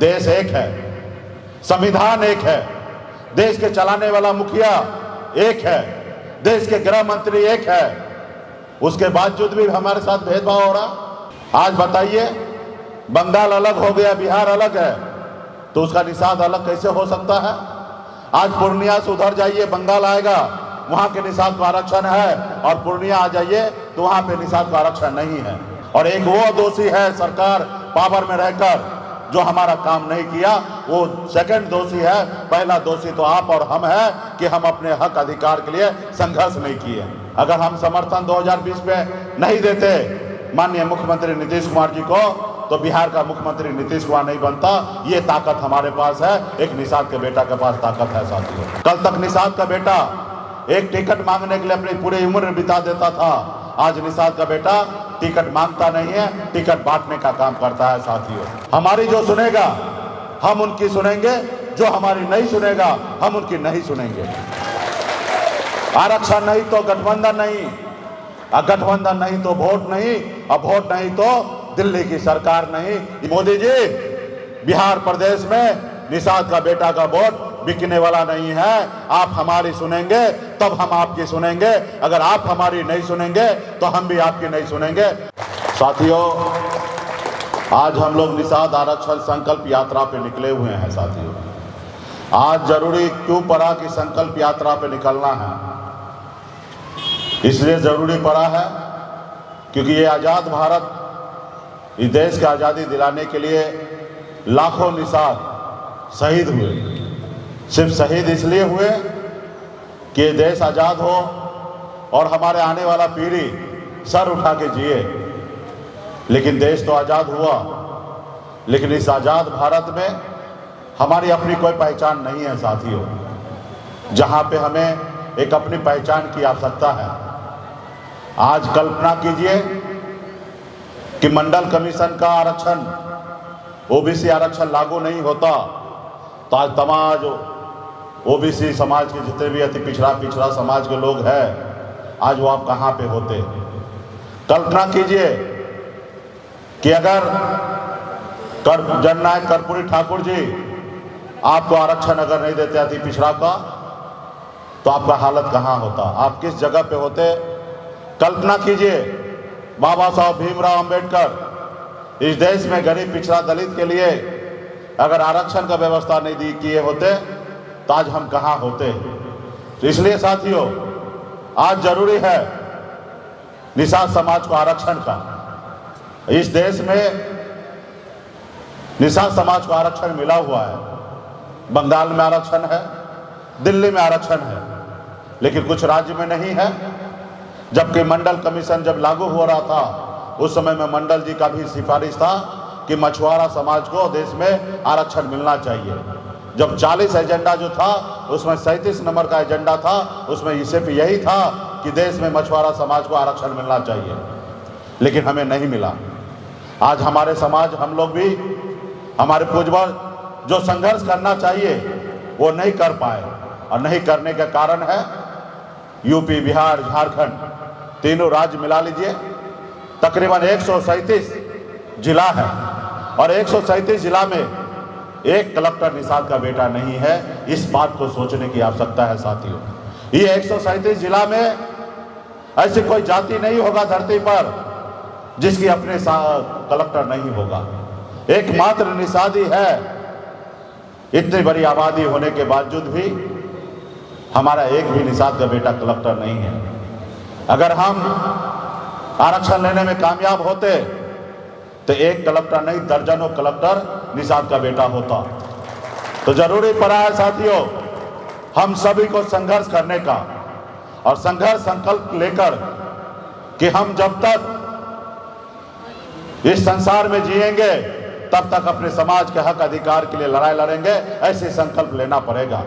देश एक है, संविधान एक है, देश के चलाने वाला मुखिया एक है, देश के गृह मंत्री एक है, उसके बावजूद भी हमारे साथ भेदभाव हो रहा। आज बताइए, बंगाल अलग हो गया, बिहार अलग है, तो उसका निषाद अलग कैसे हो सकता है? आज पूर्णिया से उधर जाइए, बंगाल आएगा, वहां के निषाद को आरक्षण है, और पूर्णिया आ जाइए तो वहां पे निषाद को आरक्षण नहीं है। और एक वो दोषी है सरकार पावर में रहकर जो हमारा काम नहीं किया, वो सेकंड दोषी है। पहला दोषी तो आप और हम है कि हम अपने हक अधिकार के लिए संघर्ष नहीं किए। अगर हम समर्थन 2020 में नहीं देते माननीय मुख्यमंत्री नीतीश कुमार जी को, तो बिहार का मुख्यमंत्री नीतीश कुमार नहीं बनता। ये ताकत हमारे पास है, एक निषाद के बेटा के पास ताकत है साथियों। कल तक निषाद का बेटा एक टिकट मांगने के लिए अपनी पूरी उम्र बिता देता था, आज निषाद का बेटा टिकट मांगता नहीं है, टिकट बांटने का काम करता है साथियों। हमारी जो सुनेगा हम उनकी सुनेंगे, जो हमारी नहीं सुनेगा हम उनकी नहीं सुनेंगे। आरक्षण नहीं तो गठबंधन नहीं, गठबंधन नहीं तो वोट नहीं, और वोट नहीं तो दिल्ली की सरकार नहीं। मोदी जी, बिहार प्रदेश में निषाद का बेटा का वोट बिकने वाला नहीं है। आप हमारी सुनेंगे तब हम आपकी सुनेंगे, अगर आप हमारी नहीं सुनेंगे तो हम भी आपकी नहीं सुनेंगे। साथियों, आज हम लोग निषाद आरक्षण संकल्प यात्रा पे निकले हुए हैं साथियों। आज जरूरी क्यों पड़ा कि संकल्प यात्रा पे निकलना है? इसलिए जरूरी पड़ा है क्योंकि ये आजाद भारत, इस देश की आज़ादी दिलाने के लिए लाखों निषाद शहीद हुए। सिर्फ शहीद इसलिए हुए कि ये देश आज़ाद हो और हमारे आने वाला पीढ़ी सर उठा के जिए। लेकिन देश तो आज़ाद हुआ, लेकिन इस आज़ाद भारत में हमारी अपनी कोई पहचान नहीं है साथियों, जहाँ पे हमें एक अपनी पहचान की आवश्यकता है। आज कल्पना कीजिए कि मंडल कमीशन का आरक्षण, ओबीसी आरक्षण लागू नहीं होता तो आज तमाम ओबीसी समाज के जितने भी अति पिछड़ा समाज के लोग हैं, आज वो आप कहाँ पे होते? कल्पना कीजिए कि अगर जननायक कर्पूरी ठाकुर जी आपको आरक्षण अगर नहीं देते अति पिछड़ा का, तो आपका हालत कहाँ होता? आप किस जगह पे होते? कल्पना कीजिए, बाबा साहब भीमराव अंबेडकर इस देश में गरीब पिछड़ा दलित के लिए अगर आरक्षण का व्यवस्था नहीं किए होते तो आज हम कहाँ होते? तो इसलिए साथियों, आज जरूरी है निषाद समाज को आरक्षण का। इस देश में निषाद समाज को आरक्षण मिला हुआ है। बंगाल में आरक्षण है, दिल्ली में आरक्षण है, लेकिन कुछ राज्य में नहीं है। जबकि मंडल कमीशन जब लागू हो रहा था, उस समय में मंडल जी का भी सिफारिश था कि मछुआरा समाज को देश में आरक्षण मिलना चाहिए। जब 40 एजेंडा जो था, उसमें 37 नंबर का एजेंडा था, उसमें सिर्फ यही था कि देश में मछुआरा समाज को आरक्षण मिलना चाहिए, लेकिन हमें नहीं मिला। आज हमारे समाज, हम लोग भी, हमारे पूर्वज जो संघर्ष करना चाहिए वो नहीं कर पाए, और नहीं करने का कारण है यूपी, बिहार, झारखंड, तीनों राज्य मिला लीजिए, तकरीबन 137 जिला है, और 137 जिला में एक कलेक्टर निषाद का बेटा नहीं है। इस बात को सोचने की आवश्यकता है साथियों। ये 137 जिला में ऐसी कोई जाति नहीं होगा धरती पर जिसकी अपने कलेक्टर नहीं होगा। एकमात्र निषाद ही है। इतनी बड़ी आबादी होने के बावजूद भी हमारा एक भी निषाद का बेटा कलेक्टर नहीं है। अगर हम आरक्षण लेने में कामयाब होते तो एक कलेक्टर नहीं, दर्जनों कलेक्टर निषाद का बेटा होता। तो जरूरी पड़ा है साथियों हम सभी को संघर्ष करने का, और संघर्ष संकल्प लेकर कि हम जब तक इस संसार में जिएंगे तब तक अपने समाज के हक अधिकार के लिए लड़ाई लड़ेंगे। ऐसे संकल्प लेना पड़ेगा।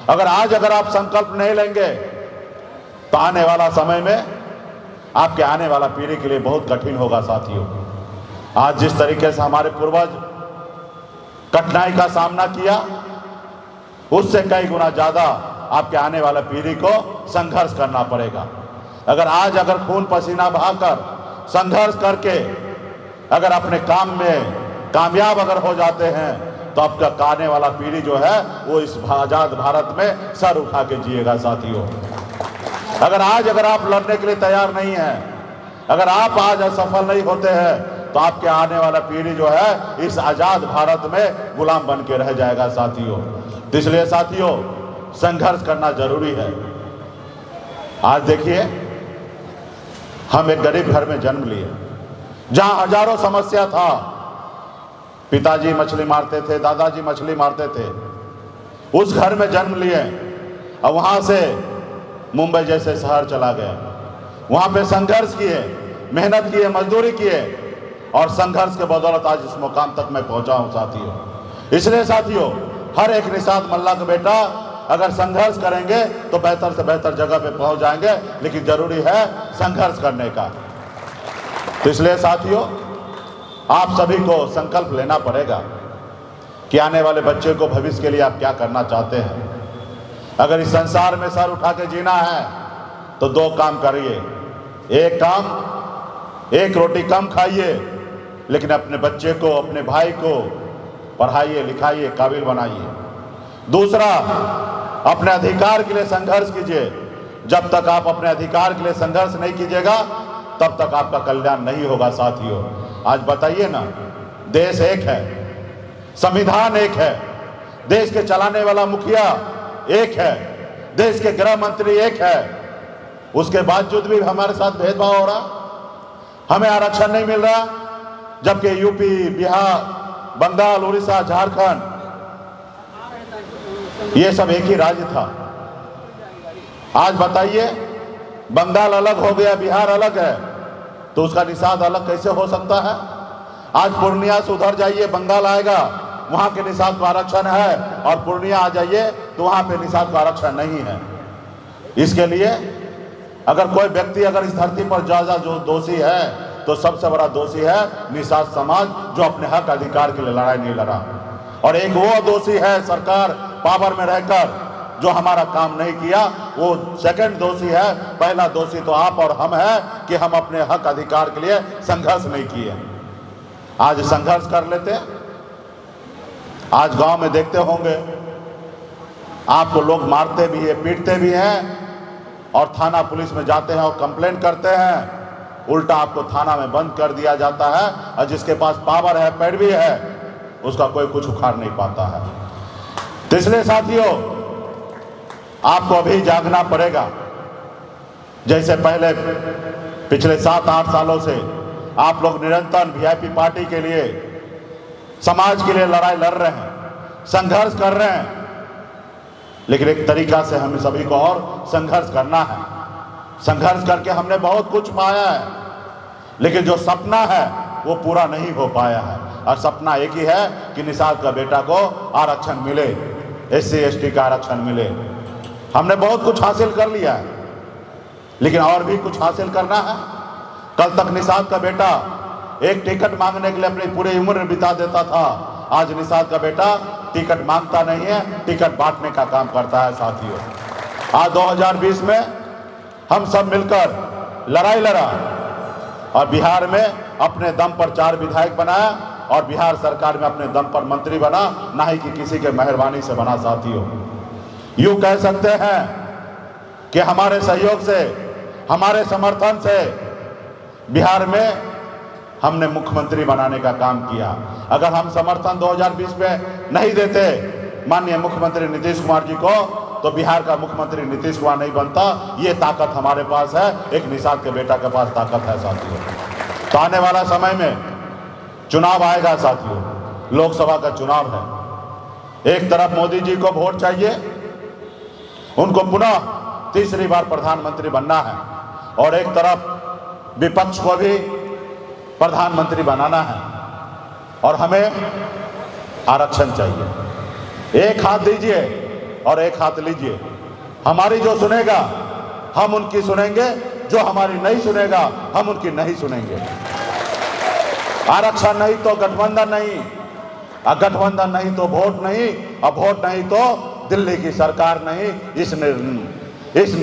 अगर आप संकल्प नहीं लेंगे तो आने वाला समय में आपके आने वाला पीढ़ी के लिए बहुत कठिन होगा साथियों। आज जिस तरीके से हमारे पूर्वज कठिनाई का सामना किया, उससे कई गुना ज्यादा आपके आने वाला पीढ़ी को संघर्ष करना पड़ेगा। अगर खून पसीना बहाकर संघर्ष करके अगर अपने काम में कामयाब अगर हो जाते हैं तो आपका आने वाला पीढ़ी जो है वो इस आजाद भारत में सर उठा के जिएगा साथियों। अगर आप लड़ने के लिए तैयार नहीं हैं, अगर आप आज असफल नहीं होते हैं तो आपके आने वाला पीढ़ी जो है इस आजाद भारत में गुलाम बन के रह जाएगा साथियों। तो इसलिए साथियों संघर्ष करना जरूरी है। आज देखिए हम एक गरीब घर में जन्म लिए जहां हजारों समस्या था। पिताजी मछली मारते थे, दादाजी मछली मारते थे, उस घर में जन्म लिए और वहां से मुंबई जैसे शहर चला गया। वहां पे संघर्ष किए, मेहनत किए, मजदूरी किए और संघर्ष के बदौलत आज इस मुकाम तक मैं पहुंचा हूं साथियों। इसलिए साथियों हर एक निषाद मल्ला का बेटा अगर संघर्ष करेंगे तो बेहतर से बेहतर जगह पे पहुंच जाएंगे, लेकिन जरूरी है संघर्ष करने का। तो इसलिए साथियों आप सभी को संकल्प लेना पड़ेगा कि आने वाले बच्चे को भविष्य के लिए आप क्या करना चाहते हैं। अगर इस संसार में सर उठा के जीना है तो दो काम करिए। एक काम, एक रोटी कम खाइए लेकिन अपने बच्चे को, अपने भाई को पढ़ाइए, लिखाइए, काबिल बनाइए। दूसरा, अपने अधिकार के लिए संघर्ष कीजिए। जब तक आप अपने अधिकार के लिए संघर्ष नहीं कीजिएगा तब तक आपका कल्याण नहीं होगा साथियों। आज बताइए ना, देश एक है, संविधान एक है, देश के चलाने वाला मुखिया एक है, देश के गृह मंत्री एक है, उसके बावजूद भी हमारे साथ भेदभाव हो रहा, हमें आरक्षण नहीं मिल रहा। जबकि यूपी, बिहार, बंगाल, उड़ीसा, झारखंड ये सब एक ही राज्य था। आज बताइए बंगाल अलग हो गया, बिहार अलग है, तो उसका निषाद अलग कैसे हो सकता है। आज पूर्णिया से उधर जाइए, बंगाल आएगा, वहां के निषाद का आरक्षण है, और पूर्णिया आ जाइए तो वहां पे निषाद का आरक्षण नहीं है। इसके लिए अगर कोई व्यक्ति अगर इस धरती पर ज्यादा जो दोषी है तो सबसे बड़ा दोषी है निषाद समाज, जो अपने हक अधिकार के लिए लड़ाई नहीं लड़ा। और एक वो दोषी है सरकार पावर में रहकर जो हमारा काम नहीं किया, वो सेकंड दोषी है। पहला दोषी तो आप और हम हैं कि हम अपने हक अधिकार के लिए संघर्ष नहीं किए। आज संघर्ष कर लेते। आज गांव में देखते होंगे आपको लोग मारते भी है, पीटते भी हैं, और थाना पुलिस में जाते हैं और कंप्लेंट करते हैं, उल्टा आपको थाना में बंद कर दिया जाता है, और जिसके पास पावर है, पैरवी है, उसका कोई कुछ उखाड़ नहीं पाता है। तो इसलिए साथियों आपको अभी जागना पड़ेगा। जैसे पहले पिछले 7-8 सालों से आप लोग निरंतर वीआईपी पार्टी के लिए, समाज के लिए लड़ाई लड़ रहे हैं, संघर्ष कर रहे हैं, लेकिन एक तरीका से हमें सभी को और संघर्ष करना है। संघर्ष करके हमने बहुत कुछ पाया है, लेकिन जो सपना है वो पूरा नहीं हो पाया है। और सपना एक ही है कि निषाद का बेटा को आरक्षण मिले, SC ST का आरक्षण मिले। हमने बहुत कुछ हासिल कर लिया है, लेकिन और भी कुछ हासिल करना है। कल तक निषाद का बेटा एक टिकट मांगने के लिए अपनी पूरी उम्र बिता देता था, आज निषाद का बेटा टिकट मांगता नहीं है, टिकट बांटने का काम करता है साथियों। आज 2020 में हम सब मिलकर लड़ाई लड़ा और बिहार में अपने दम पर 4 विधायक बनाया, और बिहार सरकार में अपने दम पर मंत्री बना, ना ही कि किसी के मेहरबानी से बना साथियों। यूं कह सकते हैं कि हमारे सहयोग से, हमारे समर्थन से बिहार में हमने मुख्यमंत्री बनाने का काम किया। अगर हम समर्थन 2020 में नहीं देते माननीय मुख्यमंत्री नीतीश कुमार जी को, तो बिहार का मुख्यमंत्री नीतीश कुमार नहीं बनता। ये ताकत हमारे पास है, एक निषाद के बेटा के पास ताकत है साथियों। तो आने वाला समय में चुनाव आएगा साथियों, लोकसभा का चुनाव है। एक तरफ मोदी जी को वोट चाहिए, उनको पुनः तीसरी बार प्रधानमंत्री बनना है, और एक तरफ विपक्ष को भी प्रधानमंत्री बनाना है, और हमें आरक्षण चाहिए। एक हाथ दीजिए और एक हाथ लीजिए। हमारी जो सुनेगा हम उनकी सुनेंगे, जो हमारी नहीं सुनेगा हम उनकी नहीं सुनेंगे। आरक्षण नहीं तो गठबंधन नहीं, और गठबंधन नहीं तो वोट नहीं, और वोट नहीं तो दिल्ली की सरकार नहीं। इस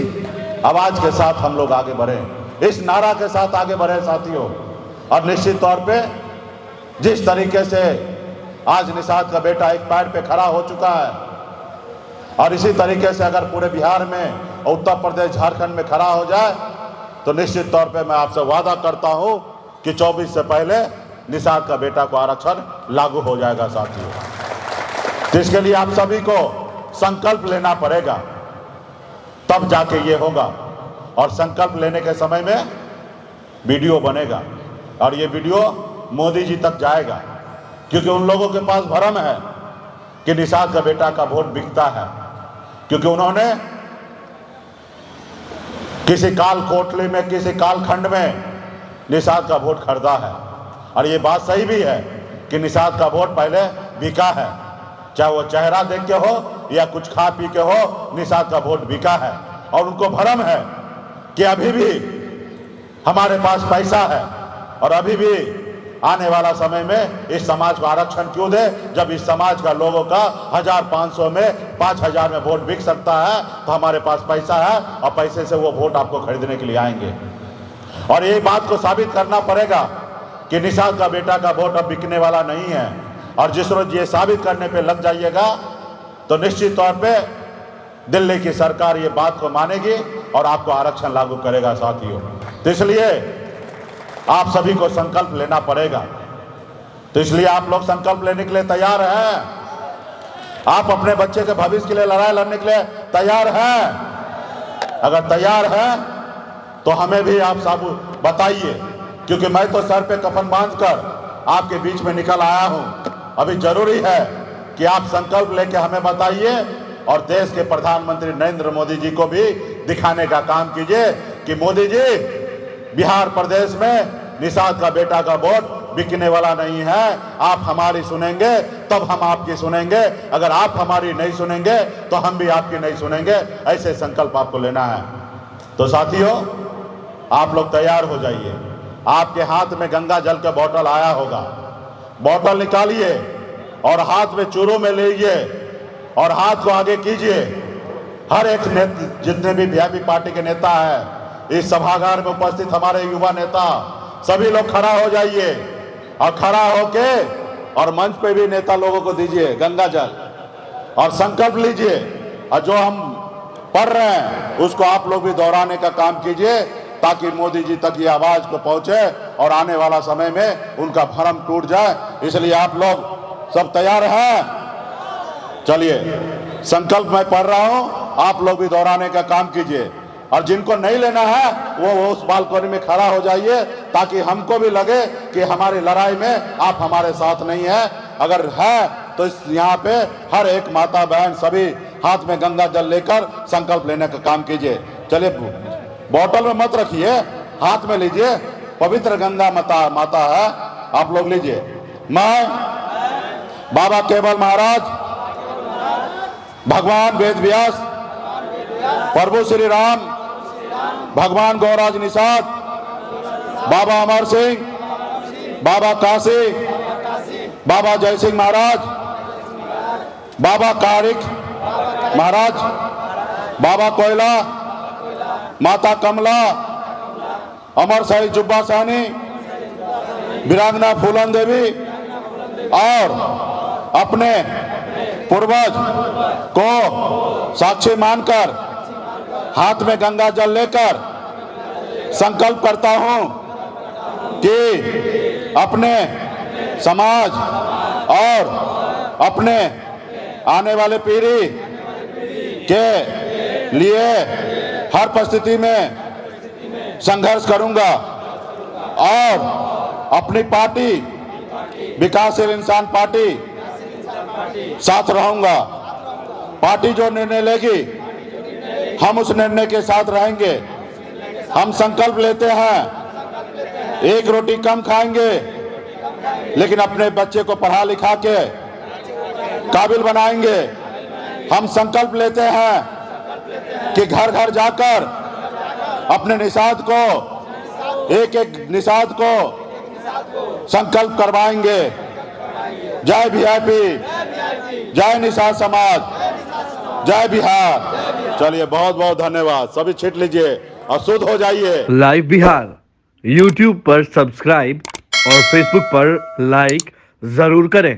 आवाज के साथ हम लोग आगे बढ़े, इस नारा के साथ आगे बढ़े साथियों। और निश्चित तौर पे जिस तरीके से आज निषाद का बेटा एक पैर पे खड़ा हो चुका है, और इसी तरीके से अगर पूरे बिहार में और उत्तर प्रदेश झारखंड में खड़ा हो जाए तो निश्चित तौर पे मैं आपसे वादा करता हूं कि 24 से पहले निषाद का बेटा को आरक्षण लागू हो जाएगा साथियों। तो इसके लिए आप सभी को संकल्प लेना पड़ेगा, तब जाके ये होगा। और संकल्प लेने के समय में वीडियो बनेगा और ये वीडियो मोदी जी तक जाएगा, क्योंकि उन लोगों के पास भ्रम है कि निषाद का बेटा का वोट बिकता है, क्योंकि उन्होंने किसी काल कोठली में, किसी कालखंड में निषाद का वोट खरीदा है। और ये बात सही भी है कि निषाद का वोट पहले बिका है, चाहे वो चेहरा देख के हो या कुछ खा पी के हो, निषाद का वोट बिका है। और उनको भ्रम है कि अभी भी हमारे पास पैसा है और अभी भी आने वाला समय में इस समाज को आरक्षण क्यों दे, जब इस समाज का लोगों का 1500 में 5000 में वोट बिक सकता है, तो हमारे पास पैसा है और पैसे से वो वोट आपको खरीदने के लिए आएंगे। और ये बात को साबित करना पड़ेगा कि निषाद का बेटा का वोट अब बिकने वाला नहीं है। और जिस रोज ये साबित करने पे लग जाइएगा तो निश्चित तौर पे दिल्ली की सरकार ये बात को मानेगी और आपको आरक्षण लागू करेगा साथियों। तो इसलिए आप सभी को संकल्प लेना पड़ेगा। तो इसलिए आप लोग संकल्प लेने के लिए तैयार हैं? आप अपने बच्चे के भविष्य के लिए लड़ाई लड़ने के लिए तैयार हैं? अगर तैयार हैं तो हमें भी आप सब बताइए, क्योंकि मैं तो सर पे कफन बांधकर आपके बीच में निकल आया हूं। अभी जरूरी है कि आप संकल्प लेके हमें बताइए और देश के प्रधानमंत्री नरेंद्र मोदी जी को भी दिखाने का काम कीजिए कि मोदी जी, बिहार प्रदेश में निषाद का बेटा का वोट बिकने वाला नहीं है। आप हमारी सुनेंगे तब हम आपकी सुनेंगे, अगर आप हमारी नहीं सुनेंगे तो हम भी आपकी नहीं सुनेंगे। ऐसे संकल्प आपको लेना है। तो साथियों, आप लोग तैयार हो जाइए। आपके हाथ में गंगा जल का बोतल आया होगा, बोतल निकालिए और हाथ में चूरू में लीजिए और हाथ को आगे कीजिए। हर एक जितने भी वीआईपी पार्टी के नेता हैं, इस सभागार में उपस्थित हमारे युवा नेता, सभी लोग खड़ा हो जाइए और खड़ा होके और मंच पे भी नेता लोगों को दीजिए गंगा जल और संकल्प लीजिए। और जो हम पढ़ रहे हैं उसको आप लोग भी दोहराने का काम कीजिए, ताकि मोदी जी तक ये आवाज को पहुंचे और आने वाला समय में उनका भ्रम टूट जाए। इसलिए आप लोग सब तैयार हैं? चलिए, संकल्प मैं पढ़ रहा हूं, आप लोग भी दोहराने का काम कीजिए। और जिनको नहीं लेना है वो उस बालकनी में खड़ा हो जाइए, ताकि हमको भी लगे कि हमारी लड़ाई में आप हमारे साथ नहीं है। अगर है तो यहाँ पे हर एक माता बहन सभी हाथ में गंगा जल लेकर संकल्प लेने का काम कीजिए। चलिए, बोतल में मत रखिए, हाथ में लीजिए। पवित्र गंगा माता है, आप लोग लीजिए। मैं बाबा केवल महाराज, भगवान वेद व्यास, प्रभु श्री राम, भगवान गौराज निषाद, बाबा अमर सिंह, बाबा काशी, बाबा जय सिंह महाराज, बाबा कारिक महाराज, बाबा कोयला, माता कमला, अमर शाही जुब्बा साहनी, वीरांगना फूलन देवी और अपने पूर्वज को साक्षी मानकर हाथ में गंगा जल लेकर संकल्प करता हूं कि अपने समाज और अपने आने वाले पीढ़ी के लिए हर परिस्थिति में संघर्ष करूंगा और अपनी पार्टी विकासशील इंसान पार्टी साथ रहूंगा। पार्टी जो निर्णय लेगी हम उस निर्णय के साथ रहेंगे। हम संकल्प लेते हैं, एक रोटी कम खाएंगे, लेकिन अपने बच्चे को पढ़ा लिखा के काबिल बनाएंगे। हम संकल्प लेते हैं कि घर घर जाकर अपने निषाद को, एक एक निषाद को संकल्प करवाएंगे। जय वीआईपी, जय निषाद समाज, जय बिहार। चलिए, बहुत बहुत धन्यवाद। सभी छिट लीजिए और शुद्ध हो जाइए। लाइव बिहार यूट्यूब पर सब्सक्राइब और फेसबुक पर लाइक जरूर करें।